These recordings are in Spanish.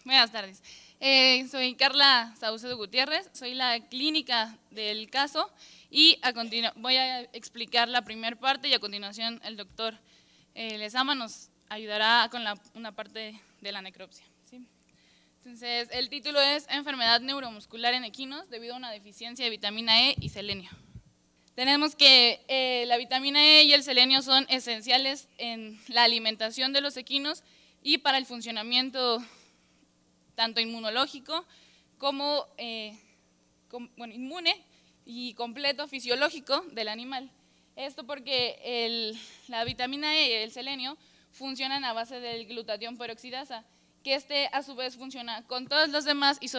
Buenas tardes. Soy Carla Saucedo Gutiérrez, soy la clínica del caso y voy a explicar la primera parte y a continuación el doctor Lezama nos ayudará con una parte de la necropsia. ¿Sí? Entonces, el título es Enfermedad neuromuscular en equinos debido a una deficiencia de vitamina E y selenio. Tenemos que la vitamina E y el selenio son esenciales en la alimentación de los equinos y para el funcionamiento tanto inmunológico como inmune y completo fisiológico del animal. Esto porque la vitamina E y el selenio funcionan a base del glutatión peroxidasa, que a su vez funciona con todos los demás y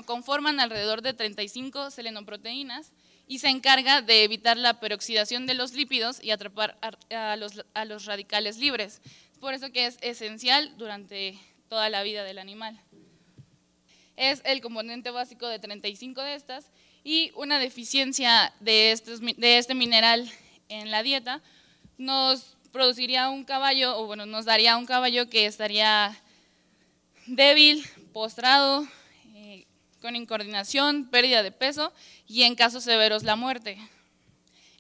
conforman alrededor de 35 selenoproteínas y se encarga de evitar la peroxidación de los lípidos y atrapar a los radicales libres. Por eso que es esencial durante toda la vida del animal. Es el componente básico de 35 de estas y una deficiencia de este mineral en la dieta nos produciría un caballo, o bueno, nos daría un caballo que estaría débil, postrado, con incoordinación, pérdida de peso y en casos severos la muerte.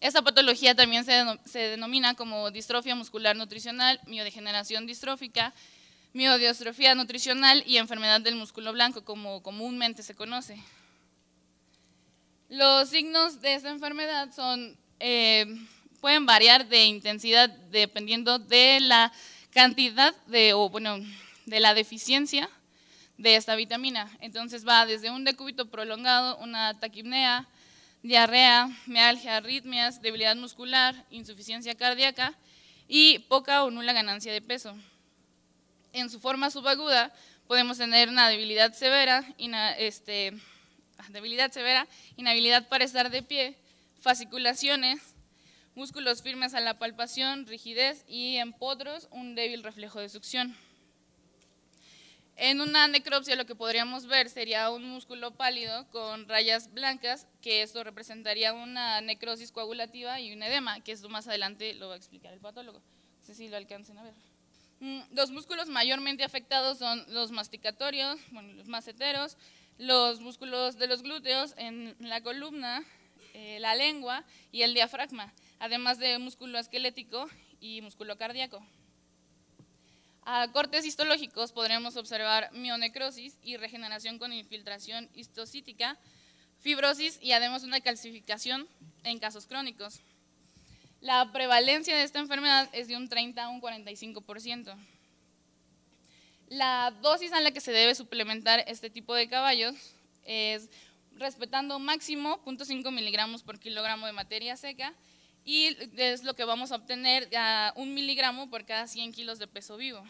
Esta patología también se denomina como distrofia muscular nutricional, miodegeneración distrófica, miodistrofia nutricional y enfermedad del músculo blanco, como comúnmente se conoce. Los signos de esta enfermedad pueden variar de intensidad dependiendo de la cantidad de la deficiencia de esta vitamina. Entonces va desde un decúbito prolongado, una taquipnea, diarrea, mialgia, arritmias, debilidad muscular, insuficiencia cardíaca y poca o nula ganancia de peso. En su forma subaguda podemos tener una debilidad severa, inhabilidad para estar de pie, fasciculaciones, músculos firmes a la palpación, rigidez y en potros un débil reflejo de succión. En una necropsia lo que podríamos ver sería un músculo pálido con rayas blancas, que esto representaría una necrosis coagulativa y un edema, que esto más adelante lo va a explicar el patólogo. No sé si lo alcancen a ver. Los músculos mayormente afectados son los masticatorios, los masseteros, los músculos de los glúteos en la columna, la lengua y el diafragma, además de músculo esquelético y músculo cardíaco. A cortes histológicos podremos observar mionecrosis y regeneración con infiltración histocítica, fibrosis y además una calcificación en casos crónicos. La prevalencia de esta enfermedad es de un 30 a un 45%. La dosis a la que se debe suplementar este tipo de caballos es respetando máximo 0.5 miligramos por kilogramo de materia seca y es lo que vamos a obtener a 1 miligramo por cada 100 kilos de peso vivo.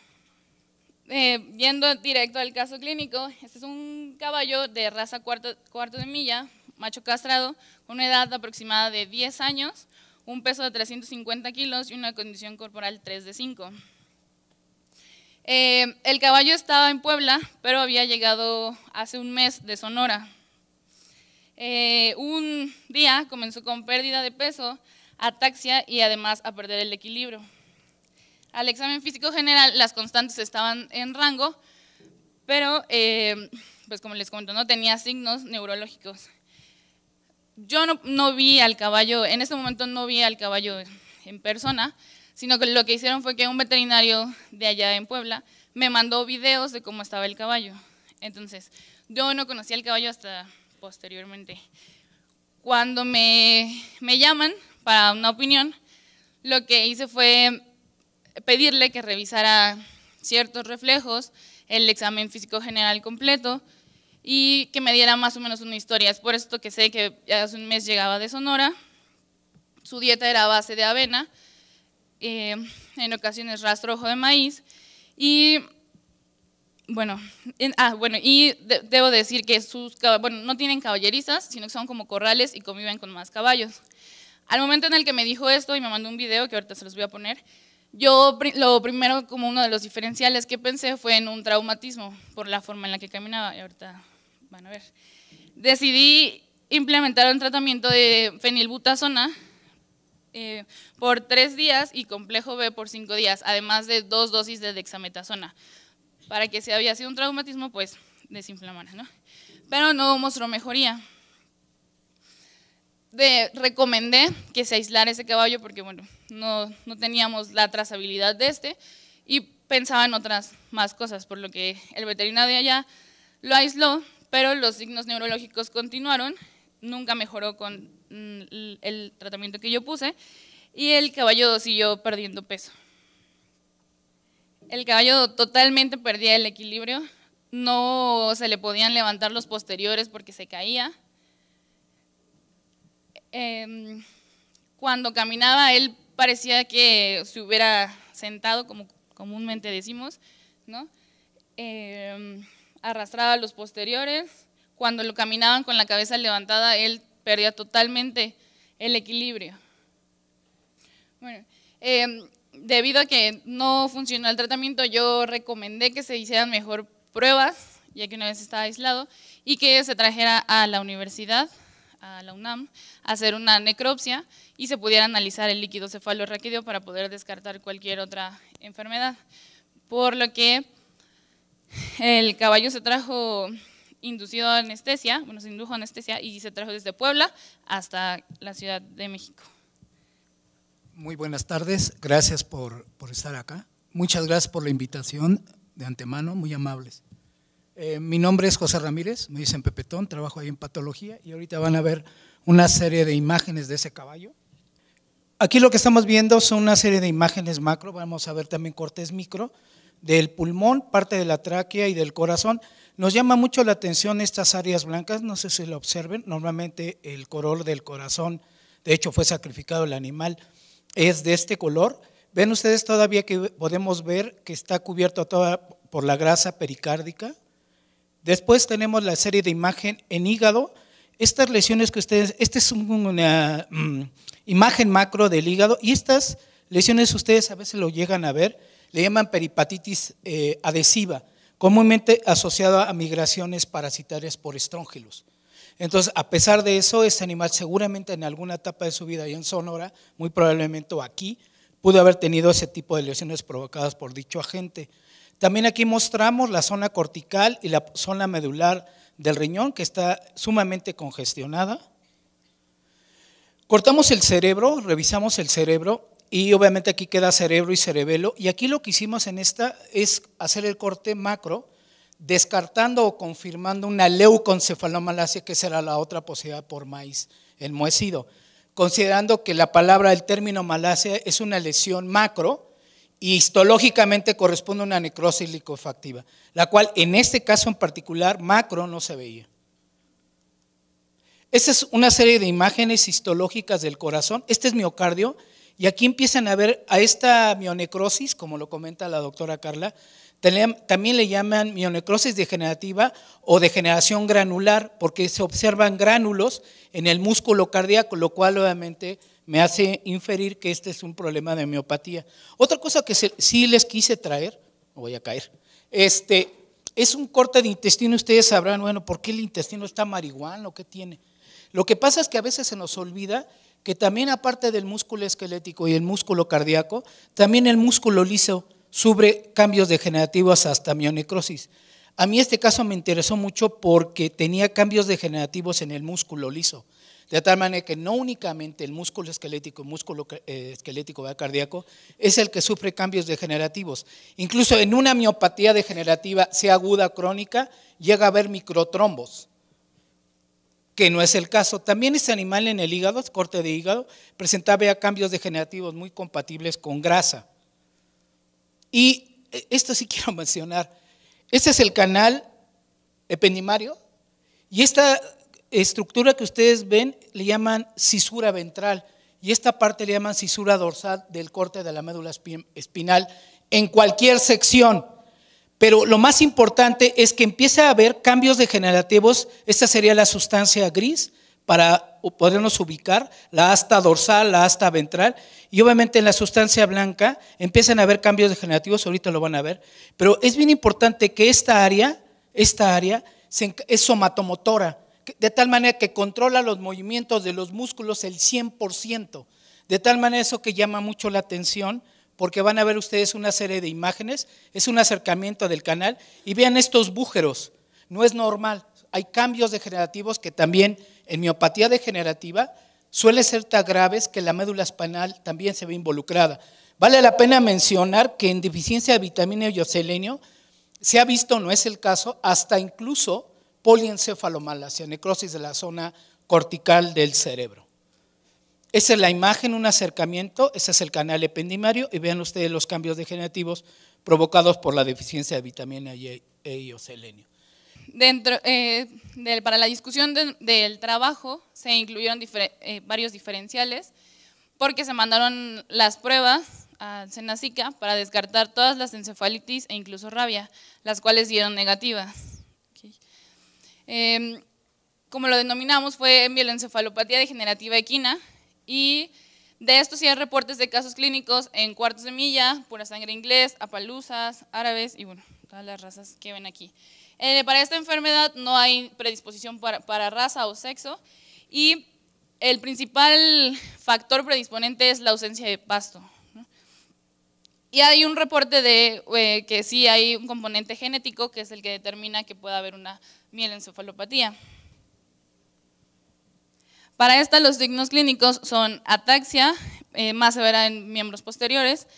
Yendo directo al caso clínico, este es un caballo de raza cuarto de milla, macho castrado, con una edad aproximada de 10 años, un peso de 350 kilos y una condición corporal 3 de 5. El caballo estaba en Puebla, pero había llegado hace un mes de Sonora. Un día comenzó con pérdida de peso, ataxia y además a perder el equilibrio. Al examen físico general las constantes estaban en rango, pero pues como les comento, no tenía signos neurológicos. Yo no vi al caballo, en ese momento no vi al caballo en persona, sino que lo que hicieron fue que un veterinario de allá en Puebla me mandó videos de cómo estaba el caballo. Entonces, yo no conocía el caballo hasta posteriormente. Cuando me llaman para una opinión, lo que hice fue pedirle que revisara ciertos reflejos, el examen físico general completo y que me diera más o menos una historia. Es por esto que sé que hace un mes llegaba de Sonora, su dieta era a base de avena, en ocasiones rastrojo de maíz y debo decir que no tienen caballerizas, sino que son como corrales y conviven con más caballos. Al momento en el que me dijo esto y me mandó un video que ahorita se los voy a poner, yo lo primero, como uno de los diferenciales que pensé fue en un traumatismo por la forma en la que caminaba y ahorita van a ver. Decidí implementar un tratamiento de fenilbutazona por 3 días y complejo B por 5 días, además de 2 dosis de dexametasona. para que si había sido un traumatismo, pues desinflamara, ¿no? Pero no mostró mejoría. Recomendé que se aislara ese caballo porque, bueno, no teníamos la trazabilidad de este y pensaba en otras más cosas, por lo que el veterinario de allá lo aisló, pero los signos neurológicos continuaron, nunca mejoró con el tratamiento que yo puse y el caballo siguió perdiendo peso. El caballo totalmente perdía el equilibrio, no se le podían levantar los posteriores porque se caía. Cuando caminaba él parecía que se hubiera sentado, como comúnmente decimos, ¿no? Arrastraba los posteriores. Cuando lo caminaban con la cabeza levantada, él perdía totalmente el equilibrio. Bueno, debido a que no funcionó el tratamiento, yo recomendé que se hicieran mejor pruebas, ya que una vez estaba aislado, y que se trajera a la universidad, a la UNAM, a hacer una necropsia y se pudiera analizar el líquido cefalorraquídeo para poder descartar cualquier otra enfermedad. Por lo que el caballo se trajo inducido a anestesia, bueno, se indujo a anestesia y se trajo desde Puebla hasta la Ciudad de México. Muy buenas tardes, gracias por estar acá. Muchas gracias por la invitación de antemano, muy amables. Mi nombre es José Ramírez, me dicen Pepetón, trabajo ahí en patología y ahorita van a ver una serie de imágenes de ese caballo. Aquí lo que estamos viendo son una serie de imágenes macro, vamos a ver también cortes micro del pulmón, parte de la tráquea y del corazón. Nos llama mucho la atención estas áreas blancas, no sé si lo observen, normalmente el color del corazón, de hecho fue sacrificado el animal, es de este color. Ven ustedes todavía que podemos ver que está cubierto toda por la grasa pericárdica. Después tenemos la serie de imagen en hígado. Estas lesiones que ustedes, esta es una imagen macro del hígado y estas lesiones ustedes a veces lo llegan a ver, le llaman peripatitis adhesiva, comúnmente asociada a migraciones parasitarias por estróngilos. Entonces, a pesar de eso, este animal seguramente en alguna etapa de su vida y en Sonora, muy probablemente aquí, pudo haber tenido ese tipo de lesiones provocadas por dicho agente. También aquí mostramos la zona cortical y la zona medular del riñón que está sumamente congestionada. Cortamos el cerebro, revisamos el cerebro y obviamente aquí queda cerebro y cerebelo y aquí lo que hicimos en esta es hacer el corte macro descartando o confirmando una leucoencefalomalacia que será la otra posibilidad por maíz enmohecido, considerando que la palabra, el término malacia es una lesión macro y histológicamente corresponde a una necrosis liquefactiva, la cual en este caso en particular macro no se veía. Esta es una serie de imágenes histológicas del corazón, este es miocardio y aquí empiezan a ver a esta mionecrosis, como lo comenta la doctora Carla, también le llaman mionecrosis degenerativa o degeneración granular porque se observan gránulos en el músculo cardíaco, lo cual obviamente me hace inferir que este es un problema de miopatía. Otra cosa que sí les quise traer, me voy a caer, es un corte de intestino. Ustedes sabrán, bueno, ¿por qué el intestino está marihuano? ¿Qué tiene? Lo que pasa es que a veces se nos olvida que también aparte del músculo esquelético y el músculo cardíaco, también el músculo liso sufre cambios degenerativos hasta mionecrosis. A mí este caso me interesó mucho porque tenía cambios degenerativos en el músculo liso, de tal manera que no únicamente el músculo esquelético, cardíaco, es el que sufre cambios degenerativos. Incluso en una miopatía degenerativa, sea aguda o crónica, llega a haber microtrombos, que no es el caso. También este animal en el hígado, corte de hígado, presentaba ya cambios degenerativos muy compatibles con grasa. Y esto sí quiero mencionar, este es el canal ependimario y esta estructura que ustedes ven le llaman cisura ventral y esta parte le llaman cisura dorsal del corte de la médula espinal en cualquier sección. Pero lo más importante es que empieza a haber cambios degenerativos, esta sería la sustancia gris para podernos ubicar, la asta dorsal, la asta ventral, y obviamente en la sustancia blanca empiezan a haber cambios degenerativos, ahorita lo van a ver, pero es bien importante que esta área es somatomotora, de tal manera que controla los movimientos de los músculos el 100%, de tal manera eso que llama mucho la atención porque van a ver ustedes una serie de imágenes, es un acercamiento del canal y vean estos bújeros, no es normal, hay cambios degenerativos que también en miopatía degenerativa suelen ser tan graves que la médula espinal también se ve involucrada. Vale la pena mencionar que en deficiencia de vitamina E y selenio se ha visto, no es el caso, hasta incluso poliencefalomalacia, necrosis de la zona cortical del cerebro. Esa es la imagen, un acercamiento, ese es el canal ependimario y vean ustedes los cambios degenerativos provocados por la deficiencia de vitamina E y selenio. Para la discusión del trabajo se incluyeron varios diferenciales porque se mandaron las pruebas a Senacica para descartar todas las encefalitis e incluso rabia, las cuales dieron negativas. Como lo denominamos, fue mieloencefalopatía degenerativa equina y de esto sí hay reportes de casos clínicos en cuartos de milla, pura sangre inglés, apaluzas, árabes y bueno, todas las razas que ven aquí. Para esta enfermedad no hay predisposición para raza o sexo y el principal factor predisponente es la ausencia de pasto. Y hay un reporte de que sí hay un componente genético que es el que determina que pueda haber una mieloencefalopatía. Para esta los signos clínicos son ataxia, más severa en miembros posteriores,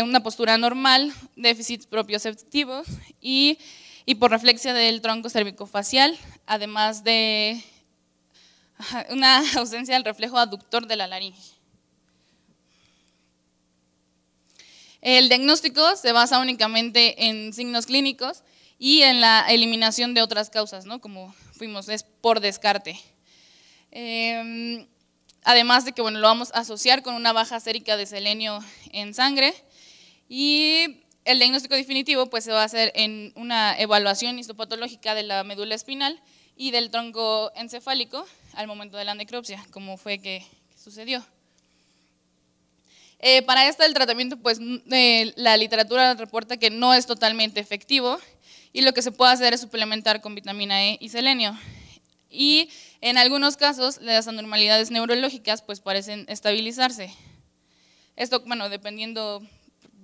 una postura normal, déficits propioceptivos y hiporreflexia del tronco cervicofacial, además de una ausencia del reflejo aductor de la laringe. El diagnóstico se basa únicamente en signos clínicos y en la eliminación de otras causas, ¿no? Como es por descarte. Además de que bueno, lo vamos a asociar con una baja sérica de selenio en sangre y el diagnóstico definitivo pues, se va a hacer en una evaluación histopatológica de la médula espinal y del tronco encefálico al momento de la necropsia, como fue que sucedió. Para el tratamiento, pues la literatura reporta que no es totalmente efectivo y lo que se puede hacer es suplementar con vitamina E y selenio. Y en algunos casos las anormalidades neurológicas pues parecen estabilizarse. Esto, bueno, dependiendo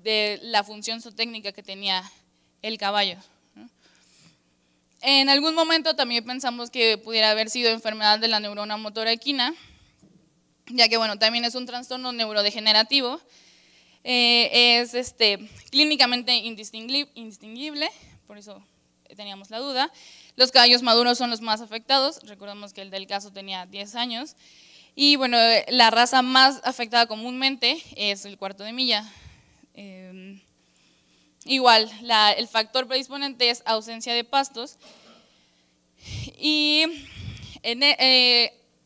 de la función zootécnica que tenía el caballo. En algún momento también pensamos que pudiera haber sido enfermedad de la neurona motora equina, ya que bueno, también es un trastorno neurodegenerativo, es clínicamente indistinguible, por eso teníamos la duda. Los caballos maduros son los más afectados, recordemos que el del caso tenía 10 años, y bueno, la raza más afectada comúnmente es el cuarto de milla. Igual, el factor predisponente es ausencia de pastos y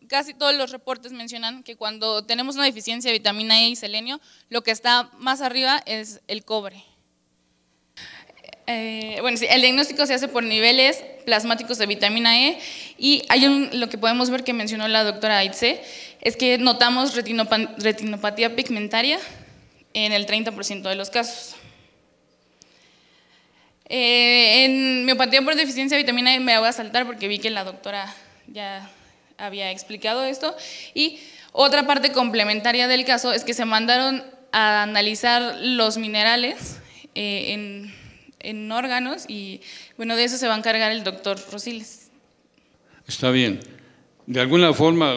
casi todos los reportes mencionan que cuando tenemos una deficiencia de vitamina E y selenio, lo que está más arriba es el cobre. Bueno, sí, el diagnóstico se hace por niveles plasmáticos de vitamina E y hay lo que podemos ver que mencionó la doctora Aitze, es que notamos retinopatía pigmentaria en el 30% de los casos. En miopatía por deficiencia de vitamina E me voy a saltar porque vi que la doctora ya había explicado esto. Y otra parte complementaria del caso es que se mandaron a analizar los minerales en órganos y bueno, de eso se va a encargar el doctor Rosiles. Está bien. De alguna forma,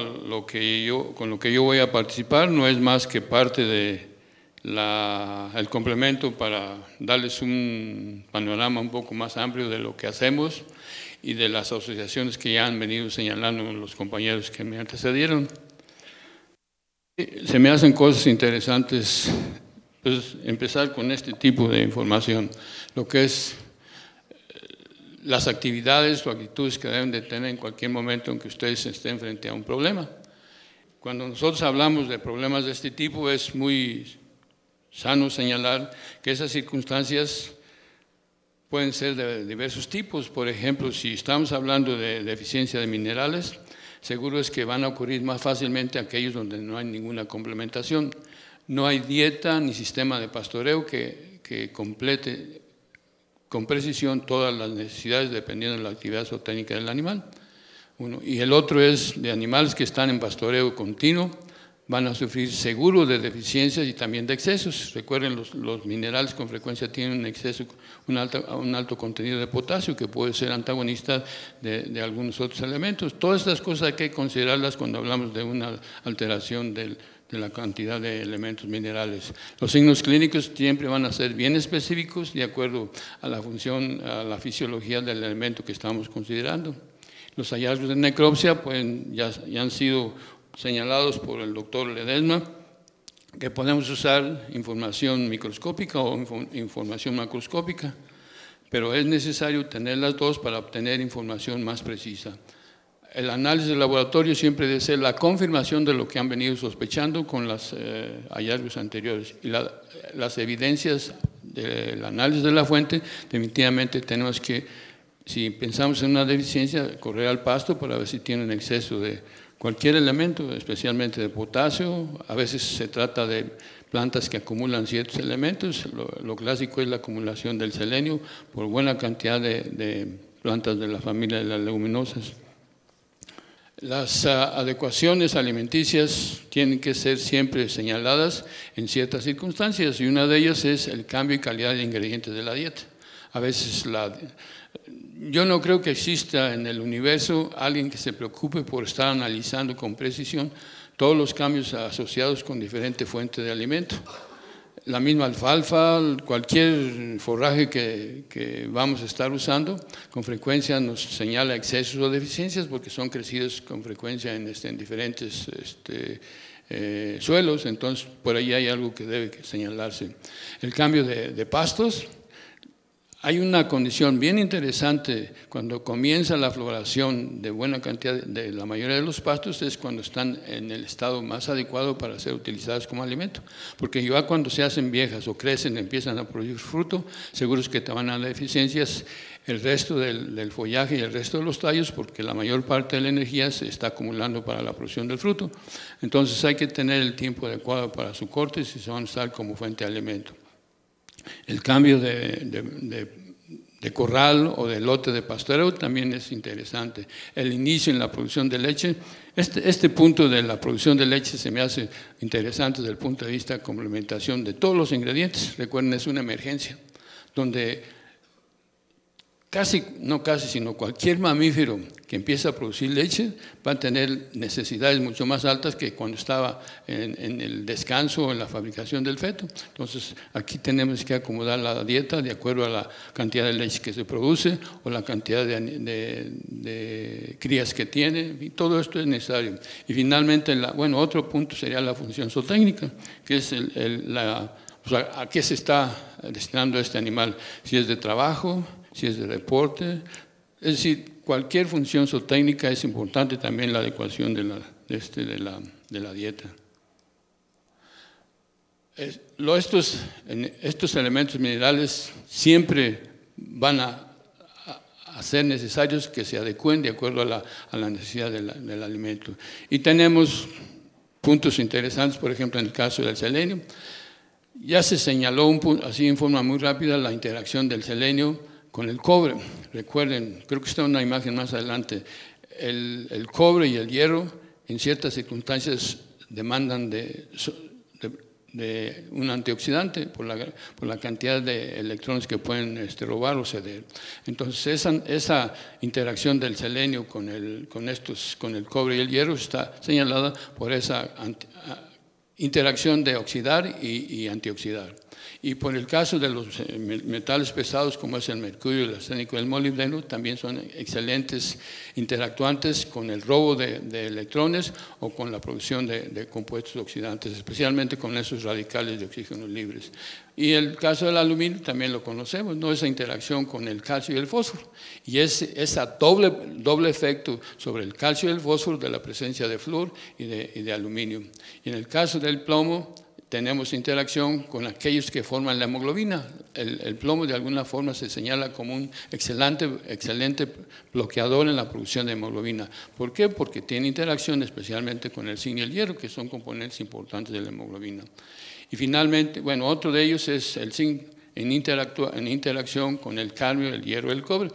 con lo que yo voy a participar no es más que parte de el complemento para darles un panorama un poco más amplio de lo que hacemos y de las asociaciones que ya han venido señalando los compañeros que me antecedieron. Se me hacen cosas interesantes, pues, empezar con este tipo de información, lo que es las actividades o actitudes que deben de tener en cualquier momento en que ustedes estén frente a un problema. Cuando nosotros hablamos de problemas de este tipo es muy sano señalar que esas circunstancias pueden ser de diversos tipos. Por ejemplo, si estamos hablando de deficiencia de minerales, seguro es que van a ocurrir más fácilmente aquellos donde no hay ninguna complementación. No hay dieta ni sistema de pastoreo que complete con precisión todas las necesidades dependiendo de la actividad zootécnica del animal. Uno. Y el otro es de animales que están en pastoreo continuo, van a sufrir seguro de deficiencias y también de excesos. Recuerden, los minerales con frecuencia tienen un alto contenido de potasio que puede ser antagonista de algunos otros elementos. Todas estas cosas hay que considerarlas cuando hablamos de una alteración de la cantidad de elementos minerales. Los signos clínicos siempre van a ser bien específicos de acuerdo a la función, a la fisiología del elemento que estamos considerando. Los hallazgos de necropsia ya han sido señalados por el doctor Ledesma, que podemos usar información microscópica o información macroscópica, pero es necesario tener las dos para obtener información más precisa. El análisis de laboratorio siempre debe ser la confirmación de lo que han venido sospechando con los hallazgos anteriores. Y las evidencias del análisis de la fuente, definitivamente tenemos que, si pensamos en una deficiencia, correr al pasto para ver si tiene un exceso de cualquier elemento, especialmente de potasio. A veces se trata de plantas que acumulan ciertos elementos. Lo clásico es la acumulación del selenio por buena cantidad de plantas de la familia de las leguminosas. Las adecuaciones alimenticias tienen que ser siempre señaladas en ciertas circunstancias y una de ellas es el cambio y calidad de ingredientes de la dieta. A veces yo no creo que exista en el universo alguien que se preocupe por estar analizando con precisión todos los cambios asociados con diferentes fuentes de alimento. La misma alfalfa, cualquier forraje que vamos a estar usando, con frecuencia nos señala excesos o deficiencias porque son crecidos con frecuencia en diferentes suelos, entonces por ahí hay algo que debe señalarse. El cambio de pastos. Hay una condición bien interesante cuando comienza la floración de buena cantidad de la mayoría de los pastos, es cuando están en el estado más adecuado para ser utilizados como alimento, porque ya cuando se hacen viejas o crecen, empiezan a producir fruto, seguro es que te van a dar deficiencias el resto del follaje y el resto de los tallos, porque la mayor parte de la energía se está acumulando para la producción del fruto. Entonces hay que tener el tiempo adecuado para su corte si se van a usar como fuente de alimento. El cambio de corral o de lote de pastoreo también es interesante. El inicio en la producción de leche, este punto de la producción de leche se me hace interesante desde el punto de vista de complementación de todos los ingredientes. Recuerden, es una emergencia donde sino cualquier mamífero que empiece a producir leche va a tener necesidades mucho más altas que cuando estaba en el descanso o en la fabricación del feto. Entonces, aquí tenemos que acomodar la dieta de acuerdo a la cantidad de leche que se produce o la cantidad de crías que tiene, y todo esto es necesario. Y finalmente, otro punto sería la función zootécnica, que es a qué se está destinando este animal, si es de trabajo, si es de deporte, es decir, cualquier función zootécnica es importante, también la adecuación de la dieta. Estos elementos minerales siempre van a ser necesarios que se adecúen de acuerdo a la necesidad del alimento. Y tenemos puntos interesantes, por ejemplo, en el caso del selenio. Ya se señaló así en forma muy rápida la interacción del selenio con el cobre. Recuerden, creo que está una imagen más adelante, el cobre y el hierro en ciertas circunstancias demandan de un antioxidante por la cantidad de electrones que pueden robar o ceder. Entonces esa interacción del selenio con el cobre y el hierro está señalada por esa interacción de oxidar y antioxidar. Y por el caso de los metales pesados como es el mercurio, el arsénico y el molibdeno, también son excelentes interactuantes con el robo de electrones o con la producción de compuestos oxidantes, especialmente con esos radicales de oxígeno libres. Y el caso del aluminio también lo conocemos, ¿no? Esa interacción con el calcio y el fósforo. Y es ese doble efecto sobre el calcio y el fósforo de la presencia de flúor y de aluminio. Y en el caso del plomo, tenemos interacción con aquellos que forman la hemoglobina. El plomo de alguna forma se señala como un excelente bloqueador en la producción de hemoglobina. ¿Por qué? Porque tiene interacción especialmente con el zinc y el hierro, que son componentes importantes de la hemoglobina. Y finalmente, otro de ellos es el zinc en interacción con el cadmio, el hierro y el cobre.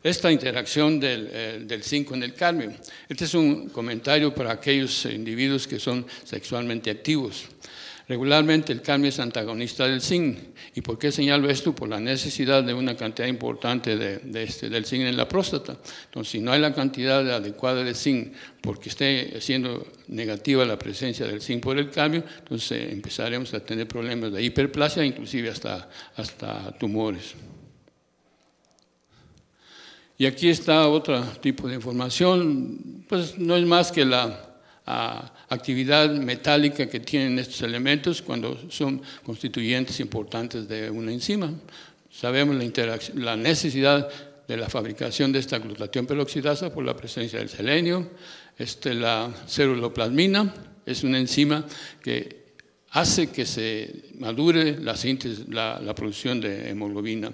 esta interacción del zinc con el cadmio. Este es un comentario para aquellos individuos que son sexualmente activos. Regularmente el cadmio es antagonista del zinc. ¿Y por qué señalo esto? Por la necesidad de una cantidad importante del zinc en la próstata. Entonces, si no hay la cantidad adecuada de zinc, porque esté siendo negativa la presencia del zinc por el cadmio, entonces empezaremos a tener problemas de hiperplasia, inclusive hasta tumores. Y aquí está otro tipo de información, pues no es más que la actividad metálica que tienen estos elementos cuando son constituyentes importantes de una enzima. Sabemos la necesidad de la fabricación de esta glutatión peroxidasa por la presencia del selenio. La ceruloplasmina es una enzima que hace que se madure la síntesis, la producción de hemoglobina.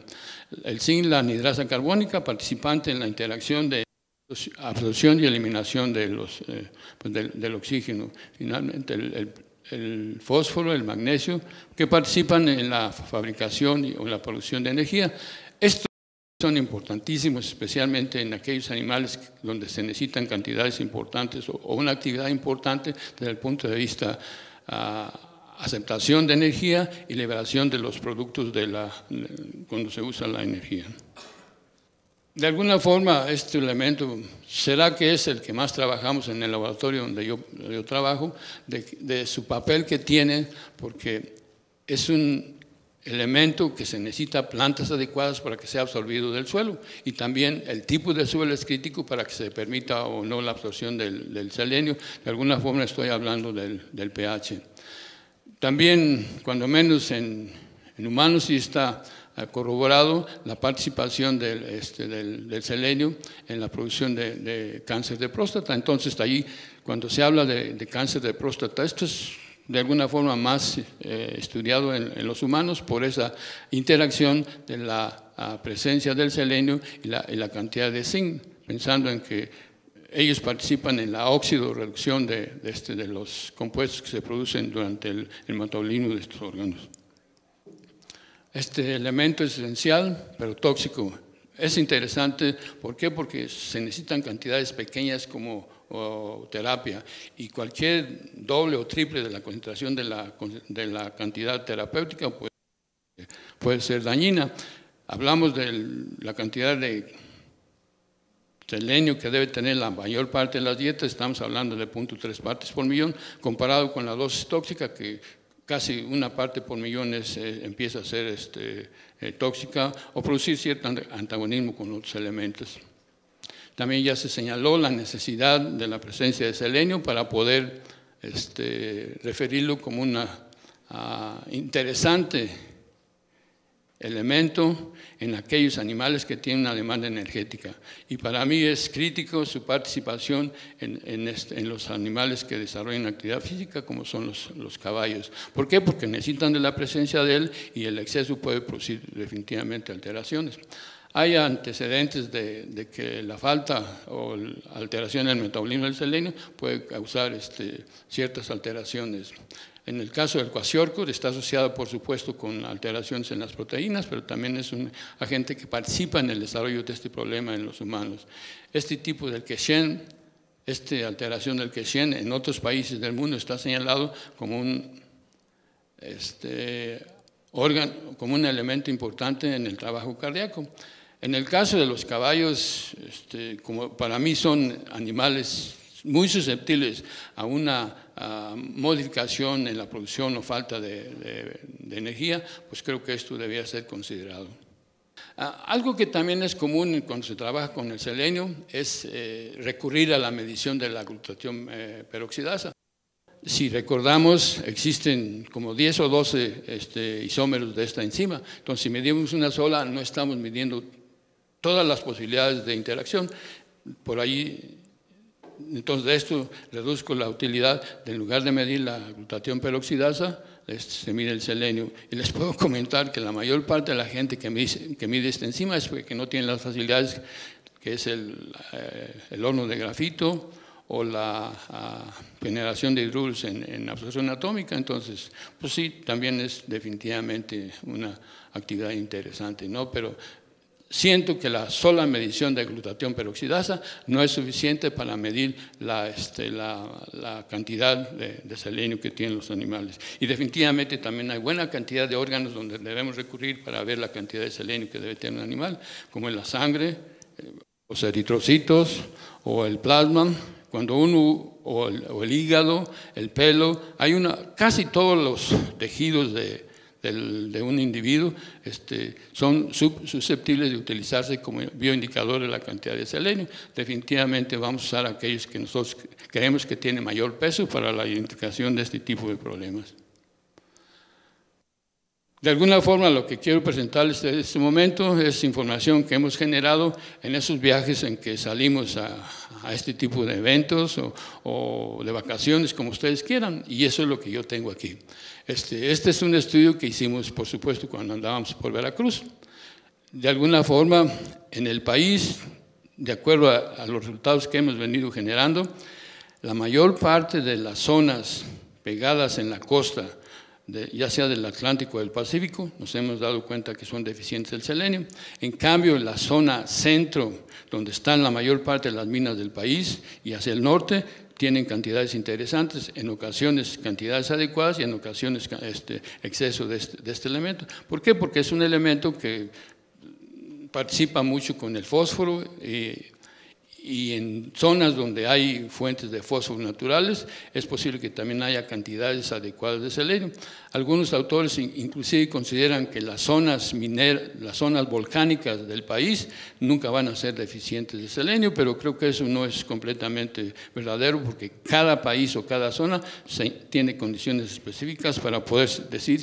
El zinc, la anhidrasa carbónica, participante en la interacción de absorción y eliminación del oxígeno. Finalmente, el fósforo, el magnesio, que participan en la fabricación o la producción de energía. Estos son importantísimos, especialmente en aquellos animales donde se necesitan cantidades importantes o una actividad importante desde el punto de vista aceptación de energía y liberación de los productos cuando se usa la energía. De alguna forma, este elemento, ¿será que es el que más trabajamos en el laboratorio donde yo trabajo? De su papel que tiene, porque es un elemento que se necesita plantas adecuadas para que sea absorbido del suelo, y también el tipo de suelo es crítico para que se permita o no la absorción del selenio. De alguna forma estoy hablando del pH. También, cuando menos en humanos, sí está corroborado la participación del selenio en la producción de cáncer de próstata. Entonces, allí, cuando se habla de cáncer de próstata, esto es de alguna forma más estudiado en los humanos por esa interacción de la presencia del selenio y la cantidad de zinc, pensando en que ellos participan en la oxidorreducción de los compuestos que se producen durante el metabolismo de estos órganos. Este elemento es esencial, pero tóxico. Es interesante, ¿por qué? Porque se necesitan cantidades pequeñas como terapia, y cualquier doble o triple de la concentración de la cantidad terapéutica puede ser dañina. Hablamos de la cantidad de selenio que debe tener la mayor parte de las dietas, estamos hablando de 0.3 partes por millón, comparado con la dosis tóxica, que casi una parte por millón empieza a ser tóxica o producir cierto antagonismo con otros elementos. También ya se señaló la necesidad de la presencia de selenio para poder referirlo como un interesante elemento en aquellos animales que tienen una demanda energética. Y para mí es crítico su participación en los animales que desarrollan actividad física, como son los caballos. ¿Por qué? Porque necesitan de la presencia de él, y el exceso puede producir definitivamente alteraciones. Hay antecedentes de que la falta o la alteración en el metabolismo del selenio puede causar ciertas alteraciones. En el caso del kwashiorkor está asociado, por supuesto, con alteraciones en las proteínas, pero también es un agente que participa en el desarrollo de este problema en los humanos. Este tipo del Keshen, alteración del Keshen en otros países del mundo está señalado como un como un elemento importante en el trabajo cardíaco. En el caso de los caballos, como para mí son animales muy susceptibles a una modificación en la producción o falta de energía, pues creo que esto debía ser considerado. Algo que también es común cuando se trabaja con el selenio es recurrir a la medición de la glutatión peroxidasa. Si recordamos, existen como 10 o 12 isómeros de esta enzima. Entonces, si medimos una sola, no estamos midiendo todas las posibilidades de interacción. Por ahí, entonces, de esto reduzco la utilidad de, en lugar de medir la glutatión peroxidasa, se mide el selenio. Y les puedo comentar que la mayor parte de la gente que mide esta enzima es porque no tiene las facilidades, que es el horno de grafito o la generación de hidruros en absorción atómica. Entonces, pues sí, también es definitivamente una actividad interesante, ¿no? Pero siento que la sola medición de glutatión peroxidasa no es suficiente para medir la cantidad de selenio que tienen los animales. Y definitivamente también hay buena cantidad de órganos donde debemos recurrir para ver la cantidad de selenio que debe tener un animal, como en la sangre, los eritrocitos o el plasma, cuando uno, o el hígado, el pelo, casi todos los tejidos de un individuo son susceptibles de utilizarse como bioindicador de la cantidad de selenio. Definitivamente vamos a usar aquellos que nosotros creemos que tienen mayor peso para la identificación de este tipo de problemas. De alguna forma, lo que quiero presentarles en este momento es información que hemos generado en esos viajes en que salimos a este tipo de eventos o de vacaciones, como ustedes quieran, y eso es lo que yo tengo aquí. Este es un estudio que hicimos, por supuesto, cuando andábamos por Veracruz. De alguna forma, en el país, de acuerdo a los resultados que hemos venido generando, la mayor parte de las zonas pegadas en la costa, ya sea del Atlántico o del Pacífico, nos hemos dado cuenta que son deficientes del selenio. En cambio, en la zona centro, donde están la mayor parte de las minas del país, y hacia el norte, tienen cantidades interesantes, en ocasiones cantidades adecuadas y en ocasiones exceso de este elemento. ¿Por qué? Porque es un elemento que participa mucho con el fósforo y en zonas donde hay fuentes de fósforo naturales es posible que también haya cantidades adecuadas de selenio. Algunos autores inclusive consideran que las zonas volcánicas del país nunca van a ser deficientes de selenio, pero creo que eso no es completamente verdadero porque cada país o cada zona tiene condiciones específicas para poder decir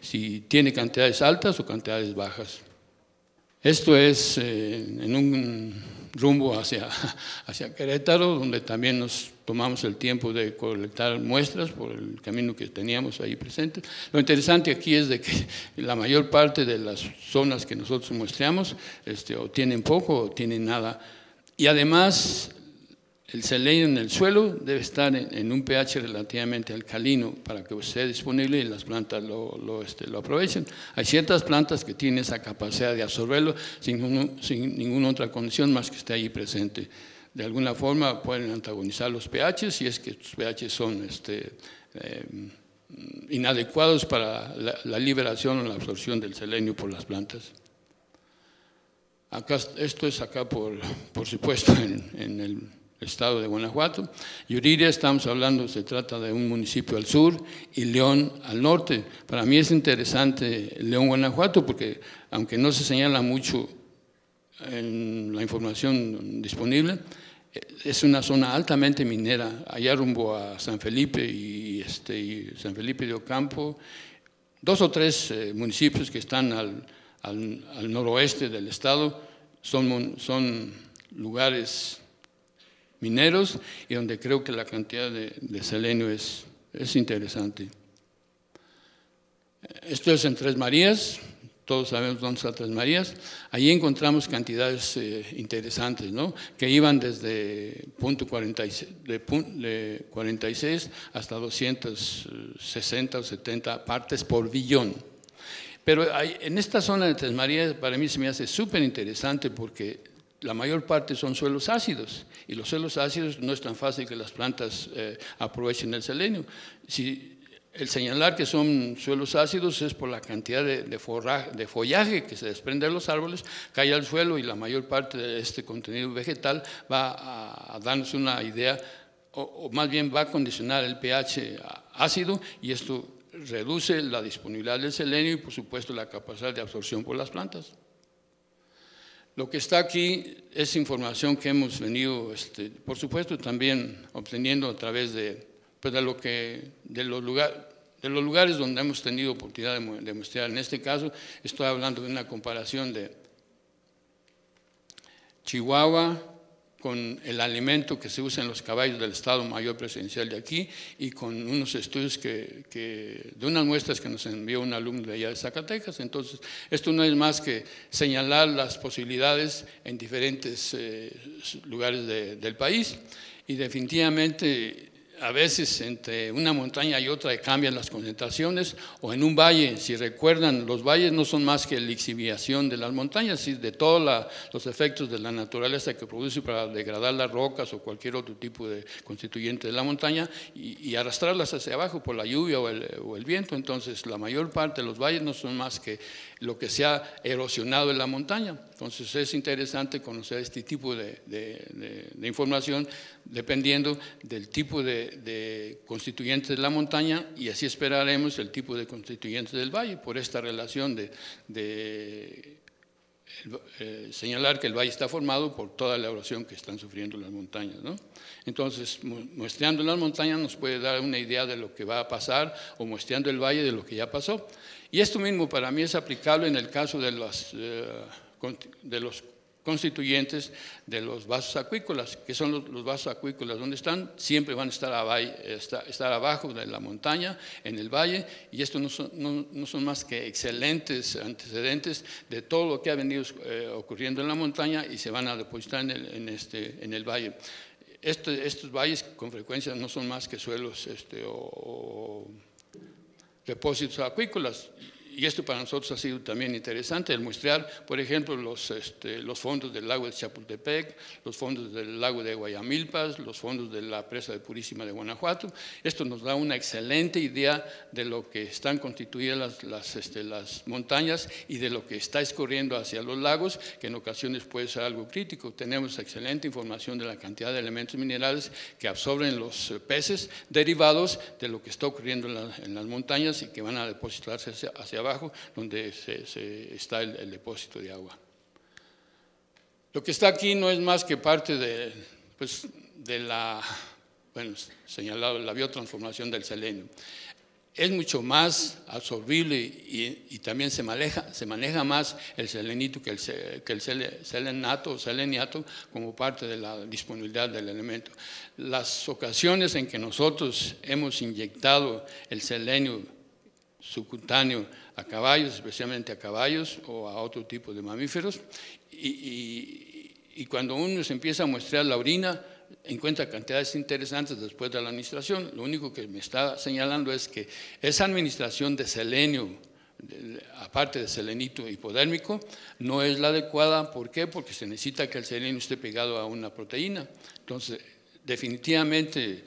si tiene cantidades altas o cantidades bajas. Esto es en un rumbo hacia Querétaro, donde también nos tomamos el tiempo de colectar muestras por el camino que teníamos ahí presente. Lo interesante aquí es de que la mayor parte de las zonas que nosotros muestreamos o tienen poco o tienen nada. Y además, el selenio en el suelo debe estar en un pH relativamente alcalino para que esté disponible y las plantas lo aprovechen. Hay ciertas plantas que tienen esa capacidad de absorberlo sin ninguna otra condición más que esté ahí presente. De alguna forma pueden antagonizar los pHs si es que sus pHs son inadecuados para la liberación o la absorción del selenio por las plantas. Esto es acá por supuesto en el estado de Guanajuato. Yuriria, estamos hablando, se trata de un municipio al sur y León al norte. Para mí es interesante León, Guanajuato, porque aunque no se señala mucho en la información disponible, es una zona altamente minera, allá rumbo a San Felipe y San Felipe de Ocampo, 2 o 3 municipios que están al noroeste del estado, son lugares mineros y donde creo que la cantidad de selenio es interesante. Esto es en Tres Marías, todos sabemos dónde está Tres Marías. Allí encontramos cantidades interesantes, ¿no? Que iban desde punto 46 hasta 260 o 70 partes por billón. Pero en esta zona de Tres Marías para mí se me hace súper interesante porque la mayor parte son suelos ácidos y los suelos ácidos no es tan fácil que las plantas aprovechen el selenio. El señalar que son suelos ácidos es por la cantidad de follaje que se desprende de los árboles, cae al suelo y la mayor parte de este contenido vegetal va a darnos una idea o más bien va a condicionar el pH ácido y esto reduce la disponibilidad del selenio y por supuesto la capacidad de absorción por las plantas. Lo que está aquí es información que hemos venido, por supuesto, también obteniendo a través de los lugares donde hemos tenido oportunidad de muestrear. En este caso, estoy hablando de una comparación de Chihuahua con el alimento que se usa en los caballos del Estado Mayor Presidencial de aquí y con unos estudios de unas muestras que nos envió un alumno de allá de Zacatecas. Entonces, esto no es más que señalar las posibilidades en diferentes lugares del país y definitivamente a veces entre una montaña y otra cambian las concentraciones, o en un valle, si recuerdan, los valles no son más que la lixiviación de las montañas y de todos los efectos de la naturaleza que produce para degradar las rocas o cualquier otro tipo de constituyente de la montaña y arrastrarlas hacia abajo por la lluvia o el viento. Entonces, la mayor parte de los valles no son más que lo que se ha erosionado en la montaña. Entonces, es interesante conocer este tipo de información dependiendo del tipo de constituyentes de la montaña, y así esperaremos el tipo de constituyentes del valle por esta relación de señalar que el valle está formado por toda la erosión que están sufriendo las montañas, ¿no? Entonces, muestreando las montañas nos puede dar una idea de lo que va a pasar, o muestreando el valle de lo que ya pasó. Y esto mismo para mí es aplicable en el caso de los constituyentes de los vasos acuícolas. ¿Qué son los vasos acuícolas? ¿Dónde están? Siempre van a estar abajo de la montaña, en el valle, y esto no son más que excelentes antecedentes de todo lo que ha venido ocurriendo en la montaña y se van a depositar en el valle. Estos valles con frecuencia no son más que suelos o depósitos acuícolas. Y esto para nosotros ha sido también interesante, el muestrear, por ejemplo, los fondos del lago de Chapultepec, los fondos del lago de Guayamilpas, los fondos de la presa de Purísima de Guanajuato. Esto nos da una excelente idea de lo que están constituidas las montañas y de lo que está escurriendo hacia los lagos, que en ocasiones puede ser algo crítico. Tenemos excelente información de la cantidad de elementos minerales que absorben los peces derivados de lo que está ocurriendo en las montañas y que van a depositarse hacia abajo, donde está el depósito de agua. Lo que está aquí no es más que parte de la, señalado, la biotransformación del selenio. Es mucho más absorbible y también se maneja más el selenito que el selenato o seleniato como parte de la disponibilidad del elemento. Las ocasiones en que nosotros hemos inyectado el selenio subcutáneo a caballos, especialmente a caballos o a otro tipo de mamíferos, y cuando uno se empieza a muestrear la orina, encuentra cantidades interesantes después de la administración. Lo único que me está señalando es que esa administración de selenio, aparte de selenito hipodérmico, no es la adecuada. ¿Por qué? Porque se necesita que el selenio esté pegado a una proteína. Entonces, definitivamente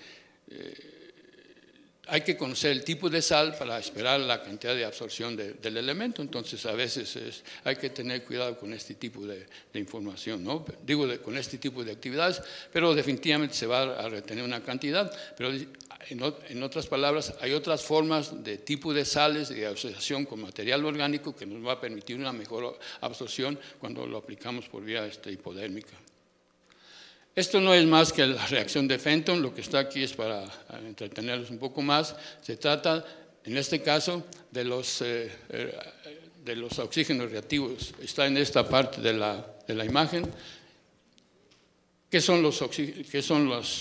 hay que conocer el tipo de sal para esperar la cantidad de absorción del elemento. Entonces, a veces hay que tener cuidado con este tipo de información, ¿no? Digo, con este tipo de actividades, pero definitivamente se va a retener una cantidad. Pero en otras palabras, hay otras formas de tipo de sales de asociación con material orgánico que nos va a permitir una mejor absorción cuando lo aplicamos por vía hipodérmica. Esto no es más que la reacción de Fenton, lo que está aquí es para entretenerlos un poco más. Se trata, en este caso, de los oxígenos reactivos. Está en esta parte de la imagen. ¿Qué son los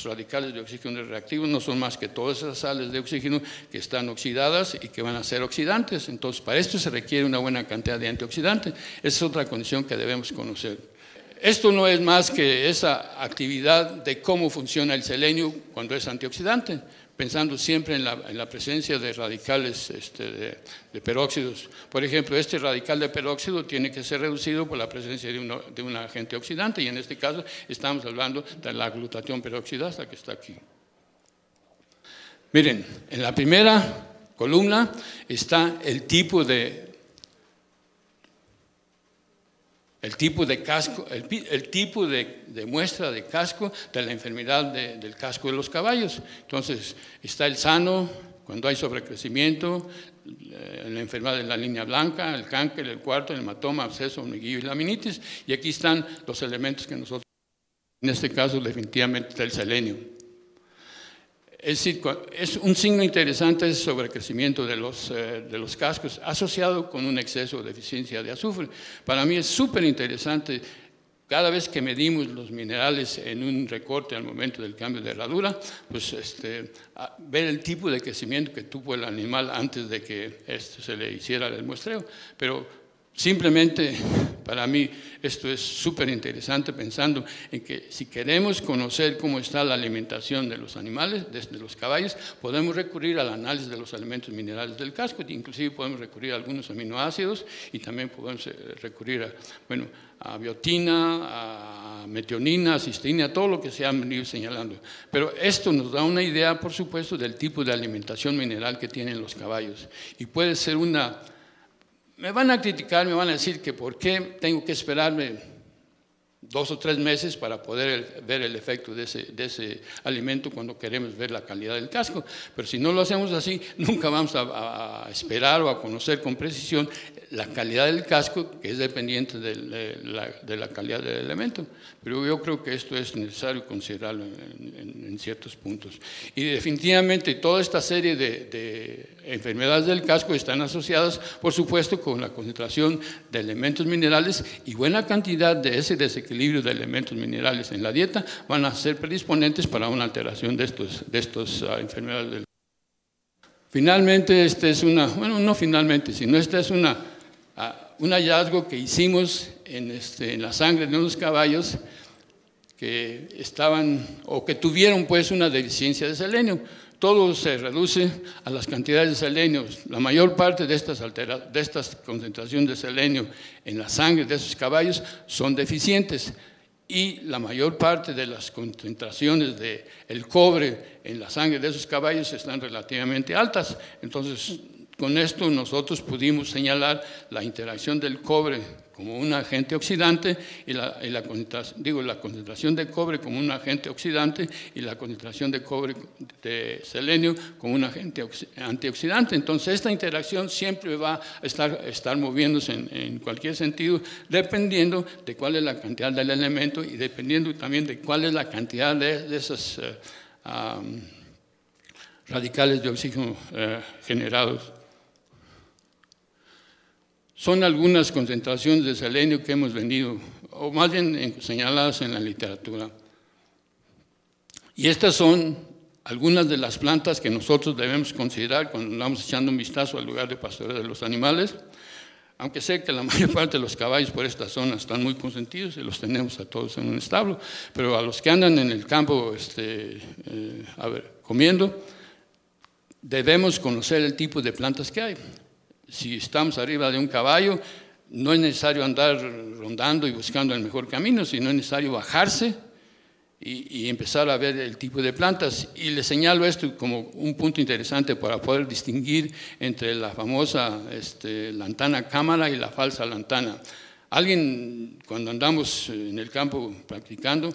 radicales de oxígeno reactivos? No son más que todas esas sales de oxígeno que están oxidadas y que van a ser oxidantes. Entonces, para esto se requiere una buena cantidad de antioxidante. Esa es otra condición que debemos conocer. Esto no es más que esa actividad de cómo funciona el selenio cuando es antioxidante, pensando siempre en la presencia de radicales de peróxidos. Por ejemplo, este radical de peróxido tiene que ser reducido por la presencia de un agente oxidante, y en este caso estamos hablando de la glutatión peroxidasa que está aquí. Miren, en la primera columna está el tipo de casco, el tipo de muestra de casco de la enfermedad del casco de los caballos. Entonces, está el sano, cuando hay sobrecrecimiento, la enfermedad de la línea blanca, el cáncer, el cuarto, el hematoma, absceso, hormiguillo y laminitis. Y aquí están los elementos que nosotros, en este caso, definitivamente está el selenio. Es decir, es un signo interesante ese sobrecrecimiento de los cascos asociado con un exceso de deficiencia de azufre. Para mí es súper interesante, cada vez que medimos los minerales en un recorte al momento del cambio de herradura, pues ver el tipo de crecimiento que tuvo el animal antes de que se le hiciera el muestreo. Pero simplemente Para mí esto es súper interesante, pensando en que si queremos conocer cómo está la alimentación de los animales, desde los caballos, podemos recurrir al análisis de los elementos minerales del casco, inclusive podemos recurrir a algunos aminoácidos y también podemos recurrir a biotina, a metionina, a cisteína, todo lo que se han venido señalando. Pero esto nos da una idea, por supuesto, del tipo de alimentación mineral que tienen los caballos. Y puede ser una... Me van a criticar, me van a decir que por qué tengo que esperarme 2 o 3 meses para poder ver el efecto de ese alimento cuando queremos ver la calidad del casco. Pero si no lo hacemos así, nunca vamos a esperar o a conocer con precisión la calidad del casco, que es dependiente de la calidad del elemento. Pero yo creo que esto es necesario considerarlo en ciertos puntos. Y definitivamente toda esta serie de enfermedades del casco están asociadas, por supuesto, con la concentración de elementos minerales, y buena cantidad de ese desequilibrio de elementos minerales en la dieta van a ser predisponentes para una alteración de estos enfermedades del casco. Finalmente, no finalmente, sino este es un hallazgo que hicimos en la sangre de unos caballos que estaban o que tuvieron pues una deficiencia de selenio. Todo se reduce a las cantidades de selenio. La mayor parte de estas concentraciones de selenio en la sangre de esos caballos son deficientes, y la mayor parte de las concentraciones del cobre en la sangre de esos caballos están relativamente altas. Entonces, con esto nosotros pudimos señalar la interacción del cobre como un agente oxidante y la concentración de cobre como un agente oxidante y la concentración de selenio como un agente antioxidante. Entonces, esta interacción siempre va a estar moviéndose en cualquier sentido, dependiendo de cuál es la cantidad del elemento y dependiendo también de cuál es la cantidad de esas radicales de oxígeno generados. Son algunas concentraciones de selenio que hemos venido, o más bien señaladas en la literatura. Y estas son algunas de las plantas que nosotros debemos considerar cuando andamos echando un vistazo al lugar de pastoreo de los animales, aunque sé que la mayor parte de los caballos por esta zona están muy consentidos y los tenemos a todos en un establo, pero a los que andan en el campo comiendo, debemos conocer el tipo de plantas que hay. Si estamos arriba de un caballo, no es necesario andar rondando y buscando el mejor camino, sino es necesario bajarse y empezar a ver el tipo de plantas. Y les señalo esto como un punto interesante para poder distinguir entre la famosa lantana cámara y la falsa lantana. Alguien, cuando andamos en el campo practicando,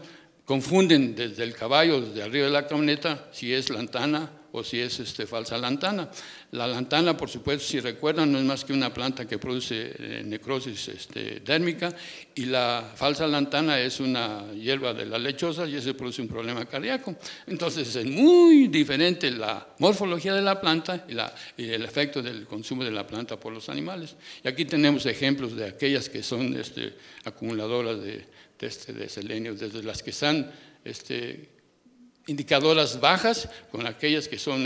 confunden desde el caballo, desde arriba de la camioneta, si es lantana o si es falsa lantana. La lantana, por supuesto, si recuerdan, no es más que una planta que produce necrosis dérmica, y la falsa lantana es una hierba de la lechosa y eso produce un problema cardíaco. Entonces es muy diferente la morfología de la planta y el efecto del consumo de la planta por los animales. Y aquí tenemos ejemplos de aquellas que son acumuladoras de selenio, desde las que están indicadoras bajas con aquellas que son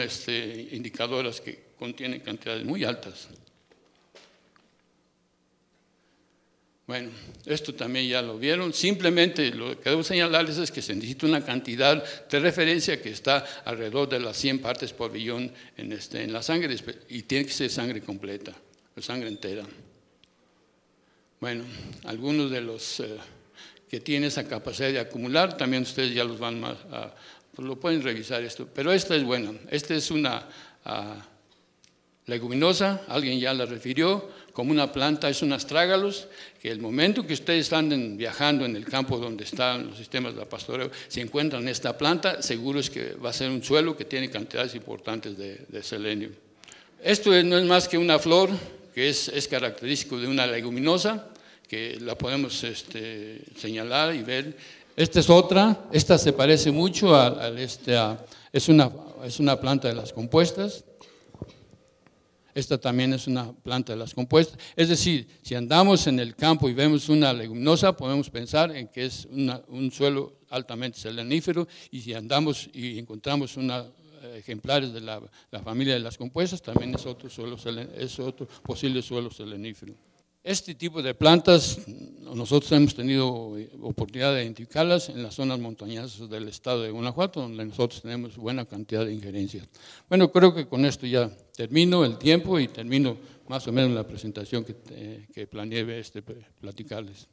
indicadoras que contienen cantidades muy altas. Bueno, esto también ya lo vieron. Simplemente lo que debo señalarles es que se necesita una cantidad de referencia que está alrededor de las 100 partes por billón en la sangre, y tiene que ser sangre completa, sangre entera. Bueno, algunos de los que tienen esa capacidad de acumular, también ustedes ya los van pues lo pueden revisar esto, pero esta es buena. Esta es una leguminosa, alguien ya la refirió, como una planta, es un astrágalos, que el momento que ustedes anden viajando en el campo donde están los sistemas de pastoreo, si encuentran esta planta, seguro es que va a ser un suelo que tiene cantidades importantes de selenio. Esto no es más que una flor que es característico de una leguminosa, que la podemos señalar y ver. Esta es otra, esta se parece mucho es una planta de las compuestas. Esta también es una planta de las compuestas. Es decir, si andamos en el campo y vemos una leguminosa, podemos pensar en que es un suelo altamente selenífero, y si andamos y encontramos ejemplares de la familia de las compuestas, también es otro posible suelo selenífero. Este tipo de plantas, nosotros hemos tenido oportunidad de identificarlas en las zonas montañosas del estado de Guanajuato, donde nosotros tenemos buena cantidad de injerencias. Bueno, creo que con esto ya termino el tiempo y termino más o menos la presentación que planeé platicarles.